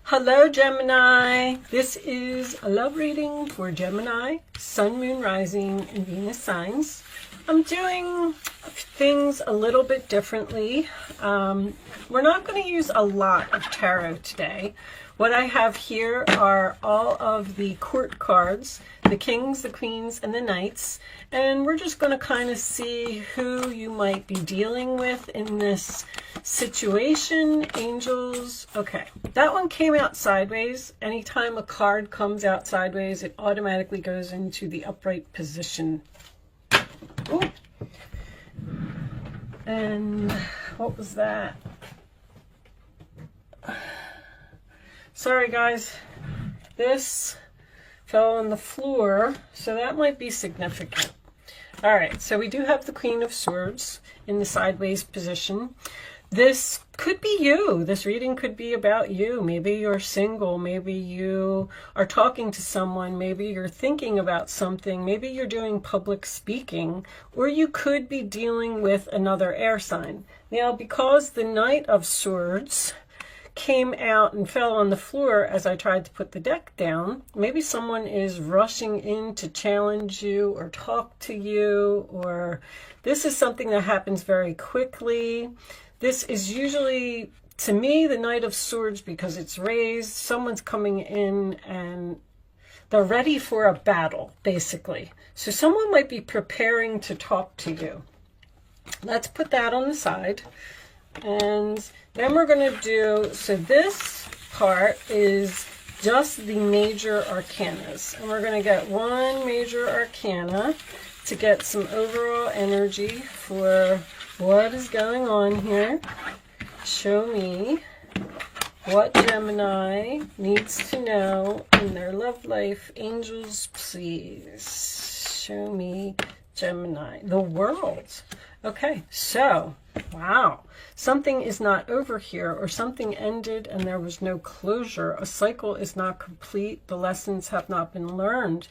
Hello Gemini, this is a love reading for Gemini, Sun, Moon, Rising, and Venus signs. I'm doing things a little bit differently. We're not going to use a lot of tarot today. What I have here are all of the court cards, the kings, the queens, and the knights. And we're just going to kind of see who you might be dealing with in this situation. Angels. Okay, that one came out sideways. Anytime a card comes out sideways, it automatically goes into the upright position. Ooh. And what was that? Sorry guys, this fell on the floor, so that might be significant. All right, so we do have the Queen of Swords in the sideways position. This could be you. This reading could be about you. Maybe you're single. Maybe you are talking to someone. Maybe you're thinking about something. Maybe you're doing public speaking. Or you could be dealing with another air sign. Now, because the Knight of Swords came out and fell on the floor as I tried to put the deck down, maybe someone is rushing in to challenge you or talk to you, or this is something that happens very quickly. This is usually, to me, the Knight of Swords because it's raised. Someone's coming in and they're ready for a battle, basically. So someone might be preparing to talk to you. Let's put that on the side. And then we're going to do, so this part is just the major arcanas. And we're going to get one major arcana to get some overall energy for what is going on here. Show me what Gemini needs to know in their love life. Angels, please. Show me Gemini. The World. Okay, so, wow. Something is not over here, or something ended and there was no closure. A cycle is not complete. The lessons have not been learned.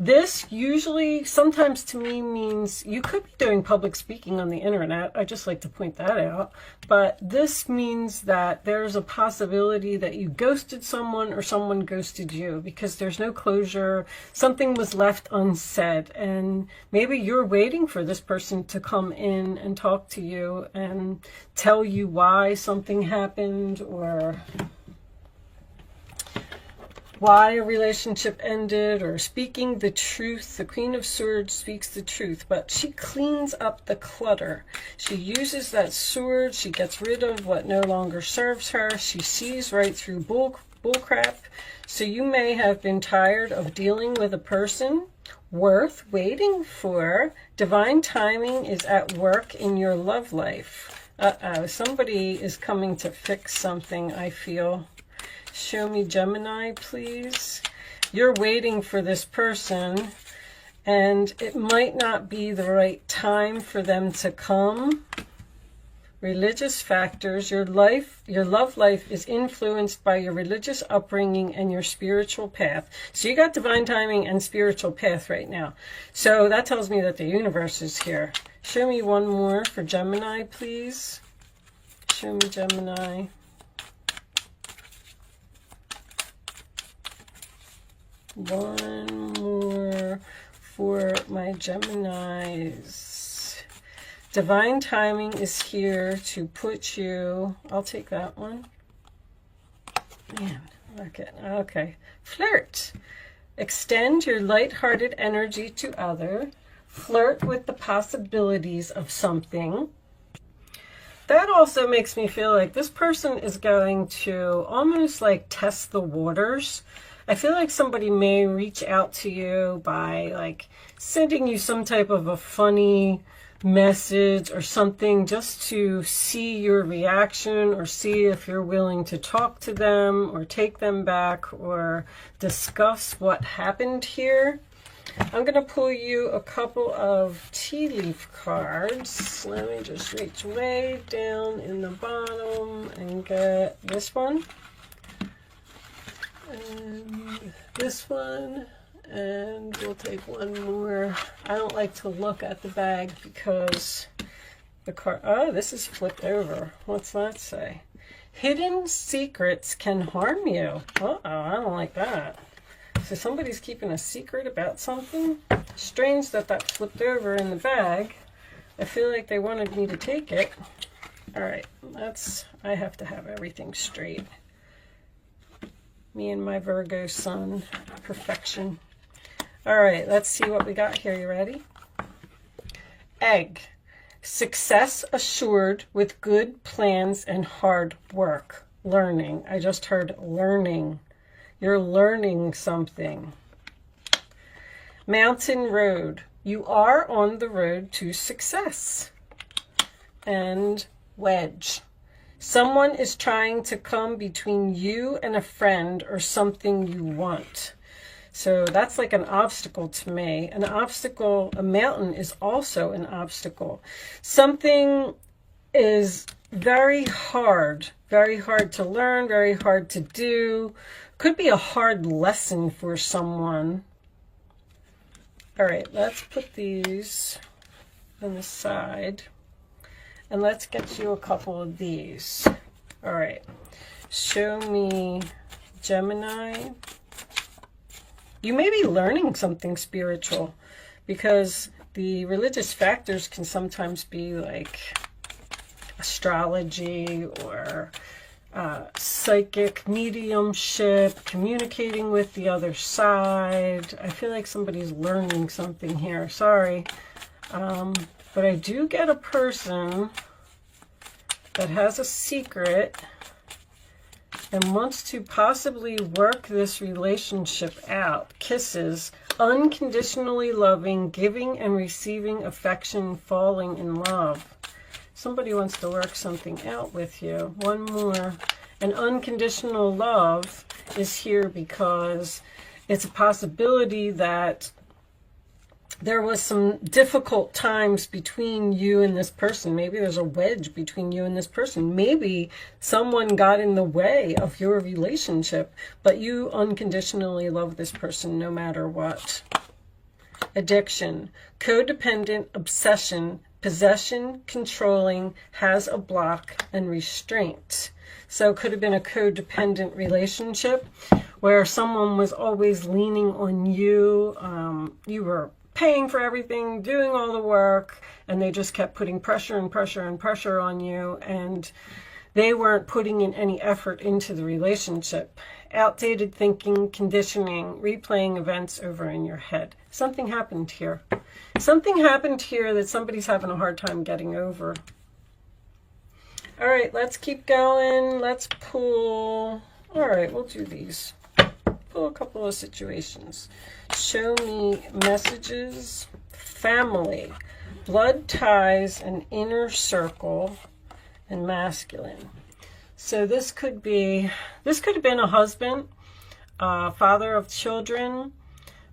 This usually, sometimes to me, means you could be doing public speaking on the internet. I just like to point that out. But this means that there's a possibility that you ghosted someone or someone ghosted you because there's no closure. Something was left unsaid. And maybe you're waiting for this person to come in and talk to you and tell you why something happened or why a relationship ended, or speaking the truth. The Queen of Swords speaks the truth, but she cleans up the clutter. She uses that sword. She gets rid of what no longer serves her. She sees right through bull crap. So you may have been tired of dealing with a person worth waiting for. Divine timing is at work in your love life. Somebody is coming to fix something, I feel. Show me Gemini, please. You're waiting for this person, and it might not be the right time for them to come. Religious factors. Your love life is influenced by your religious upbringing and your spiritual path. So you got divine timing and spiritual path right now. So that tells me that the universe is here. Show me one more for Gemini, please. Show me Gemini. One more for my Geminis. Divine timing is here to put you, I'll take that one. Man, okay. Flirt. Extend your light-hearted energy to others. Flirt with the possibilities of something. That also makes me feel like this person is going to almost like test the waters. I feel like somebody may reach out to you by like sending you some type of a funny message or something just to see your reaction or see if you're willing to talk to them or take them back or discuss what happened here. I'm going to pull you a couple of tea leaf cards. Let me just reach way down in the bottom and get this one. And this one, and we'll take one more. I don't like to look at the bag because the card, oh, this is flipped over. What's that say? Hidden secrets can harm you. Uh-oh, I don't like that. So somebody's keeping a secret about something. Strange that that flipped over in the bag. I feel like they wanted me to take it. All right, I have to have everything straight. Me and my Virgo sun, perfection. All right, let's see what we got here. You ready? Egg. Success assured with good plans and hard work. Learning. I just heard learning. You're learning something. Mountain road. You are on the road to success. And wedge. Someone is trying to come between you and a friend or something you want. So that's like an obstacle to me. An obstacle, a mountain is also an obstacle. Something is very hard to learn, very hard to do. Could be a hard lesson for someone. All right, let's put these on the side. And let's get you a couple of these. All right, show me Gemini. You may be learning something spiritual, because the religious factors can sometimes be like astrology or psychic mediumship, communicating with the other side. I feel like somebody's learning something here. Sorry. But I do get a person that has a secret and wants to possibly work this relationship out. Kisses, unconditionally loving, giving and receiving affection, falling in love. Somebody wants to work something out with you. One more. And unconditional love is here because it's a possibility that there was some difficult times between you and this person. Maybe there's a wedge between you and this person. Maybe someone got in the way of your relationship, but you unconditionally love this person no matter what. Addiction, codependent, obsession, possession, controlling, has a block, and restraint. So it could have been a codependent relationship where someone was always leaning on you. You were paying for everything, doing all the work, and they just kept putting pressure and pressure and pressure on you, and they weren't putting in any effort into the relationship. Outdated thinking, conditioning, replaying events over in your head. Something happened here. Something happened here that somebody's having a hard time getting over. All right, let's keep going. Let's pull. All right, we'll do these. Pull a couple of situations. Show me messages, family, blood ties, an inner circle, and masculine. So this could have been a husband, father of children,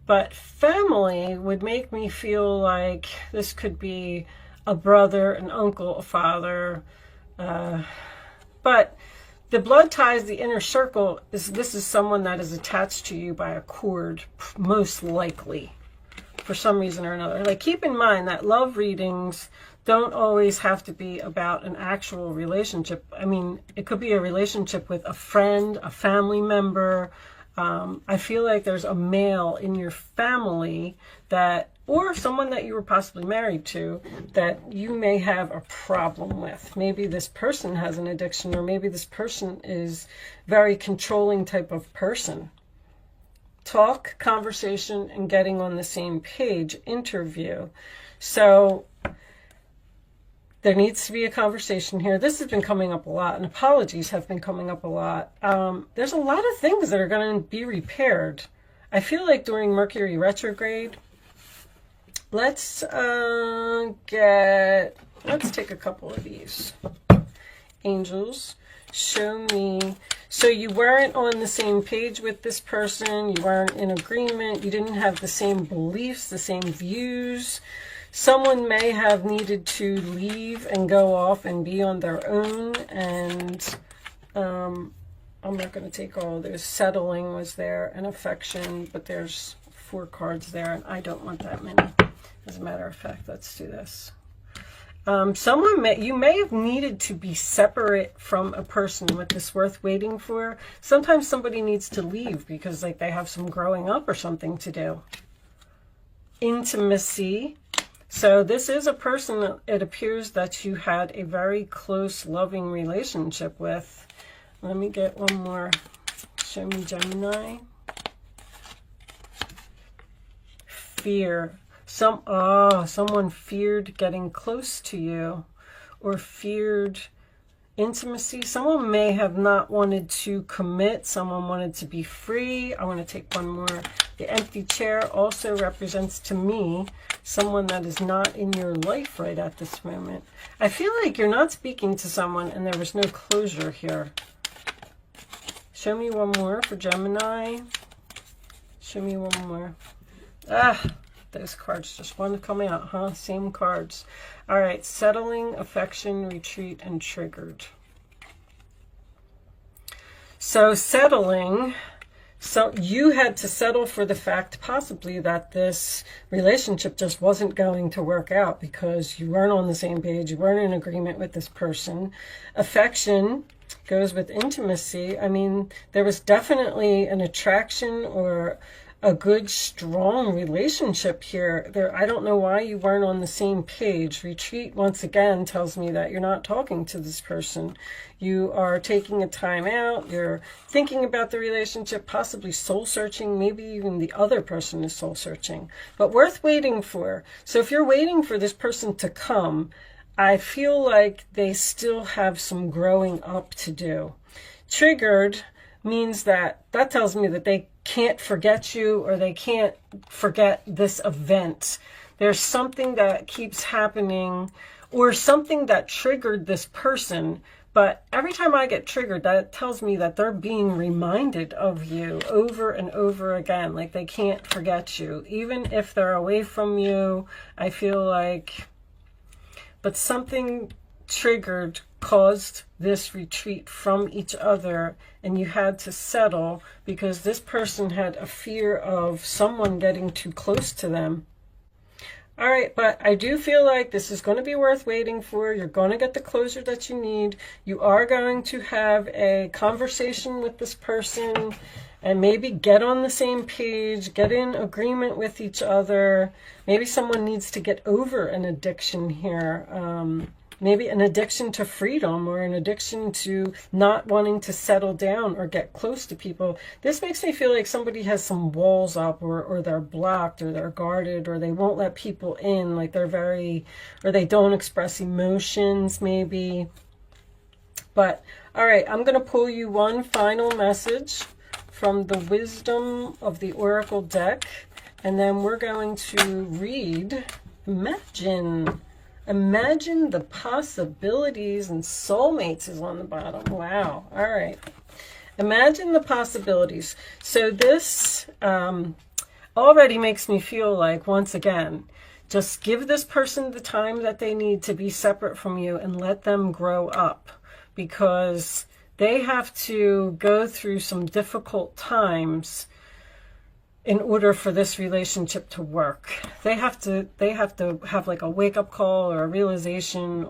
but family would make me feel like this could be a brother, an uncle, a father, but the blood ties, the inner circle, this is someone that is attached to you by a cord, most likely, for some reason or another. Like, keep in mind that love readings don't always have to be about an actual relationship. I mean, it could be a relationship with a friend, a family member. I feel like there's a male in your family that, or someone that you were possibly married to, that you may have a problem with. Maybe this person has an addiction, or maybe this person is very controlling type of person. Talk, conversation, and getting on the same page, interview. So there needs to be a conversation here. This has been coming up a lot, and apologies have been coming up a lot. There's a lot of things that are going to be repaired. I feel like during Mercury retrograde, let's take a couple of these. Angels, show me. So you weren't on the same page with this person. You weren't in agreement. You didn't have the same beliefs, the same views. Someone may have needed to leave and go off and be on their own. And I'm not going to take all of those. Settling was there, and affection, but there's 4 cards there, and I don't want that many. As a matter of fact, let's do this. You may have needed to be separate from a person with this worth waiting for. Sometimes somebody needs to leave because like they have some growing up or something to do. Intimacy. So this is a person that it appears that you had a very close, loving relationship with. Let me get one more. Show me Gemini. Fear. Someone feared getting close to you or feared intimacy. Someone may have not wanted to commit. Someone wanted to be free. I want to take one more. The empty chair also represents to me someone that is not in your life right at this moment. I feel like you're not speaking to someone and there was no closure here. Show me one more for Gemini. Show me one more. Those cards just want to come out, huh? Same cards. All right, settling, affection, retreat, and triggered. So settling, so you had to settle for the fact possibly that this relationship just wasn't going to work out because you weren't on the same page, you weren't in agreement with this person. Affection goes with intimacy. I mean, there was definitely an attraction or a good, strong relationship here. I don't know why you weren't on the same page. Retreat, once again, tells me that you're not talking to this person. You are taking a time out. You're thinking about the relationship, possibly soul-searching. Maybe even the other person is soul-searching. But worth waiting for. So if you're waiting for this person to come, I feel like they still have some growing up to do. Triggered means that tells me that they can't forget you or they can't forget this event. There's something that keeps happening or something that triggered this person. But every time I get triggered, that tells me that they're being reminded of you over and over again. Like they can't forget you. Even if they're away from you, I feel like, but something triggered caused this retreat from each other, and you had to settle because this person had a fear of someone getting too close to them. All right, but I do feel like this is going to be worth waiting for. You're going to get the closure that you need. You are going to have a conversation with this person and maybe get on the same page, get in agreement with each other. Maybe someone needs to get over an addiction here. Maybe an addiction to freedom or an addiction to not wanting to settle down or get close to people. This makes me feel like somebody has some walls up or they're blocked or they're guarded or they won't let people in, like they're or they don't express emotions maybe. But all right, I'm going to pull you one final message from the Wisdom of the Oracle deck, and then we're going to read Imagine the possibilities, and soulmates is on the bottom. Wow. All right. Imagine the possibilities. So this already makes me feel like, once again, just give this person the time that they need to be separate from you and let them grow up, because they have to go through some difficult times in order for this relationship to work. They have to have like a wake-up call or a realization,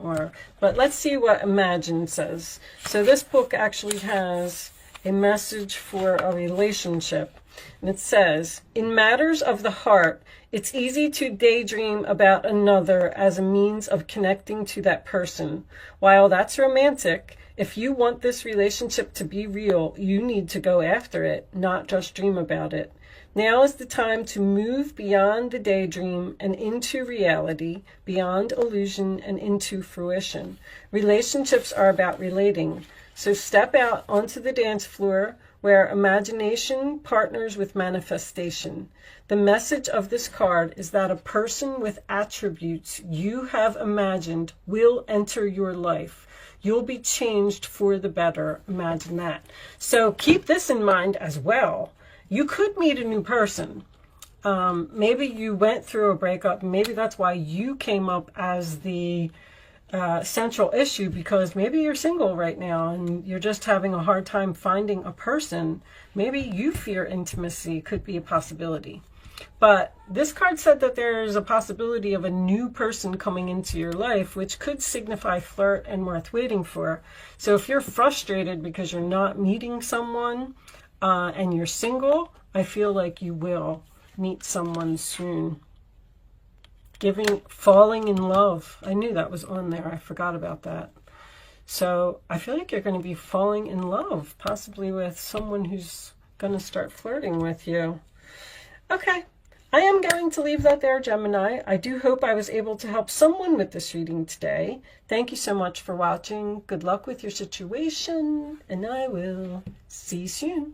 but let's see what Imagine says. So this book actually has a message for a relationship, and it says, in matters of the heart, it's easy to daydream about another as a means of connecting to that person. While that's romantic, if you want this relationship to be real, you need to go after it, not just dream about it. Now is the time to move beyond the daydream and into reality, beyond illusion and into fruition. Relationships are about relating. So step out onto the dance floor where imagination partners with manifestation. The message of this card is that a person with attributes you have imagined will enter your life. You'll be changed for the better. Imagine that. So keep this in mind as well. You could meet a new person. Maybe you went through a breakup. Maybe that's why you came up as the central issue, because maybe you're single right now and you're just having a hard time finding a person. Maybe you fear intimacy, could be a possibility. But this card said that there's a possibility of a new person coming into your life, which could signify flirt and worth waiting for. So if you're frustrated because you're not meeting someone and you're single, I feel like you will meet someone soon. Falling in love. I knew that was on there. I forgot about that. So I feel like you're going to be falling in love, possibly with someone who's going to start flirting with you. Okay, I am going to leave that there, Gemini. I do hope I was able to help someone with this reading today. Thank you so much for watching. Good luck with your situation, and I will see you soon.